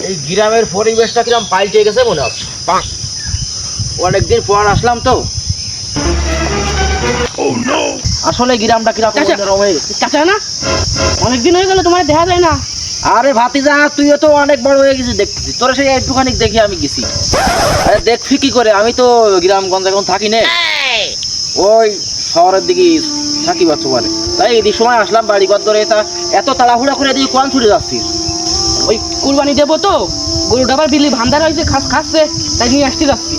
এই গ্রামের পরিবেশটা কিরম পাল্টে গেছে মনে হচ্ছে। অনেকদিন পর আসলাম তো, আসলে গ্রামটা কিরকম অন্যরকম হয়ে গেছে। চাচা না অনেকদিন হয়ে গেল তোমার দেখা যায় না। আরে ভাতিজা, তুইও তো অনেক বড় হয়ে গেছিস দেখতেছি, তোরা সেই একটুখানি দেখি আমি গেছি। আরে দেখবি কি করে, আমি তো গ্রামগঞ্জ এখন থাকি না, ওই শহরের দিকে থাকি বর্তমানে। তাই এই সময় আসলাম বাড়ি ঘর ধরে, তা এত তাড়াহুড়া করে দিয়ে কোন ছুটে যাচ্ছিস? ওই কুরবানি দেবো তো, গরুটা আবার বিলি ভান্ডার হয়েছে, খাচ্ছে, তাই নিয়ে আসতে যাচ্ছি।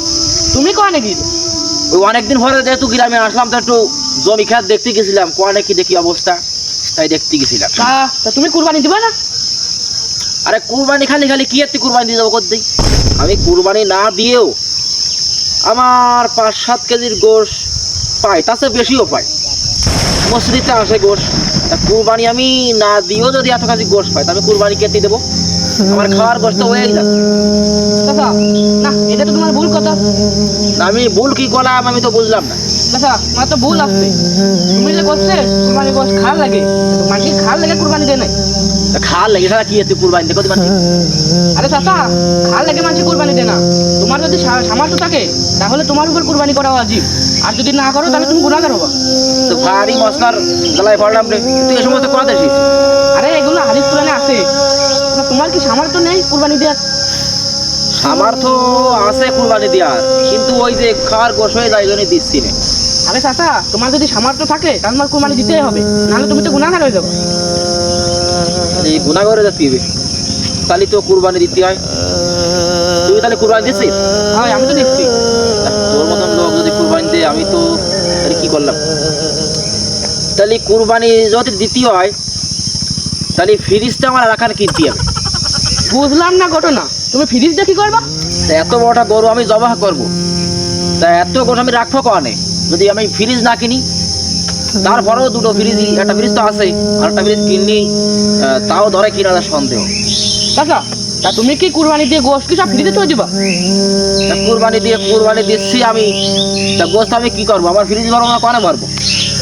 তুমি কয় নাকি? ওই অনেকদিন পরে যেহেতু গ্রামে আসলাম, তো একটু জমি খেত দেখতে গেছিলাম, কোয়ানে কি দেখি অবস্থা, তাই দেখতে গেছিলাম। তা তুমি কুরবানি দিবা না? আরে কুরবানি খালি খালি কি একটি কুরবানি দিয়ে যাবো করতেই? আমি কুরবানি না দিয়েও আমার 5-7 কেজির গোশ পাই, তার চেয়ে বেশিও পাই, মসজিদে আসে গোশ। তা কুরবানি আমি না দিয়েও যদি এত কাছে গোশ পাই, তা আমি কুরবানি কেটে দেবো, আমার খাওয়ার গোশ তো হয়েই যাচ্ছে। চাচা না, এটা তো তোমার ভুল কথা। আমি ভুল কি করলাম আমি তো বুঝলাম না। চাচা তোমার তো ভুল আসছে। তুমি যে করছে কুরবানি গোশ খাল লাগে, মাটি খাল লাগে কুরবানি দেয় নাই। খাল লেগে সারা কি এতে কুরবানি দেখো দিবেন? আরে চাচা, খাল লাগে মানুষ কুরবানি দেয় না। তোমার যদি সামর্থ্য থাকে তাহলে তোমার উপর কুরবানি করা উচিত, আর যদি না করো তাহলে তুমি গুনাহগার হবা। তো ভারী মশলার গলায় পড়লাম রে, তুই এ সময় তো কথা দেখিস। আরে এগুলো হাদিস কোরআনে আছে। তোমার কি সামর্থ্য নেই কুরবানি দেওয়ার? সামর্থ্য আছে কুরবানি দেওয়ার, কিন্তু ওই যে খাওয়ার গোশ হয়ে যায় জন্য দিচ্ছি না। আরে চাচা, তোমার যদি সামর্থ্য থাকে তাহলে তোমার কুরবানি দিতেই হবে, নাহলে তুমি তো গুনাহগার হয়ে যাবে। এই গুনাহ করে যাচ্ছি, তাহলে তো কুরবানি দিতে হয়। তুই তাহলে কুরবানি দিচ্ছিস? হয়, আমি তো দেখছি। তোর মতন লোক যদি কুরবানি দেয়, আমি তো তাহলে কি করলাম? তাহলে কুরবানি যদি দিতে হয়, তাহলে ফ্রিজটা আমার রাখার কিনতে হবে। বুঝলাম না ঘটনা, তুমি ফ্রিজ দিয়ে কি করবা? তা এত বড়টা গরু আমি জবাহ করবো, তা এত গরু আমি রাখবো কনে যদি আমি ফ্রিজ না কিনি? তারপরেও দুটো ফ্রিজ, একটা ফ্রিজ তো আছে, আর একটা ফ্রিজ কিনলি তাও ধরে কিনা সন্দেহ। চাচা, তা তুমি কি কুরবানি দিয়ে গোশ কি সব ফ্রিজে থয়ে দিবা? তা কুরবানি দিচ্ছি আমি, তা গোস্ত আমি কি করবো? আমার ফ্রিজ ভরবো না, কনে ভরবো?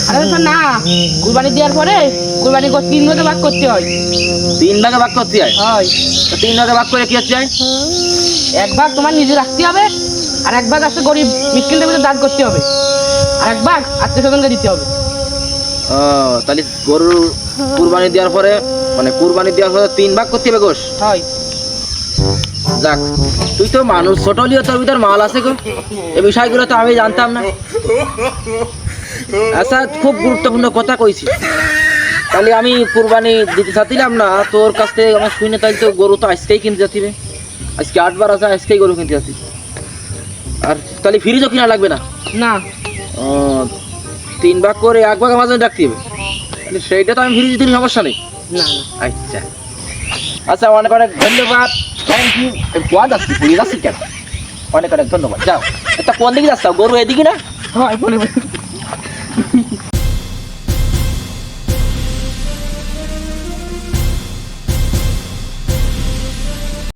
আরে চাচা না, কুরবানি দেওয়ার পরে কুরবানি গোশ 3 ভাগে ভাগ করতে হয়। 3 ভাগে ভাগ করতে হয়? হয়। তা 3 ভাগে ভাগ করে কি হচ্ছে? এক ভাগ তোমার নিজে রাখতে হবে, আর এক ভাগ আছে গরিব মিসকিনদের ভিতরে দান করতে হবে, আর এক ভাগ আত্মীয় স্বজনকে দিতে হবে। ও, তাহলে গরুর কুরবানি দেওয়ার পরে, মানে কুরবানি দেওয়ার পরে 3 ভাগ করতে হবে গোশ? হয়। যাক, তুই তো মানুষ, ছোট হলেও তোর ভিতর মাল আছে গো, এই বিষয়গুলো তো আমি জানতাম না। আচ্ছা, খুব গুরুত্বপূর্ণ কথা কইছি। তাহলে আমি কুরবানি দিতে চাচ্ছিলাম না তোর কাছ থেকে, আমার শুনে তাই তো গরু তো আজকেই কিনতে যাচ্ছি, আজকে 8 বার আছে, আজকেই গরু কিনতে যাচ্ছি। আর তাহলে ফ্রিজও কিনা লাগবে না? না। ও, 3 ভাগ করে 1 ভাগ আমার জন্য রাখতে হবে, সেইটা তো আমি ফ্রিজ দিলে সমস্যা নেই। না। আচ্ছা আচ্ছা, অনেক অনেক ধন্যবাদ, থ্যাংক ইউ। কোয়া যাচ্ছি, পুড়িয়ে যাচ্ছি কেন? অনেক অনেক ধন্যবাদ। যাও, এটা কোন দিকে যাচ্ছ? গরু এদিকে না? হয়, বলে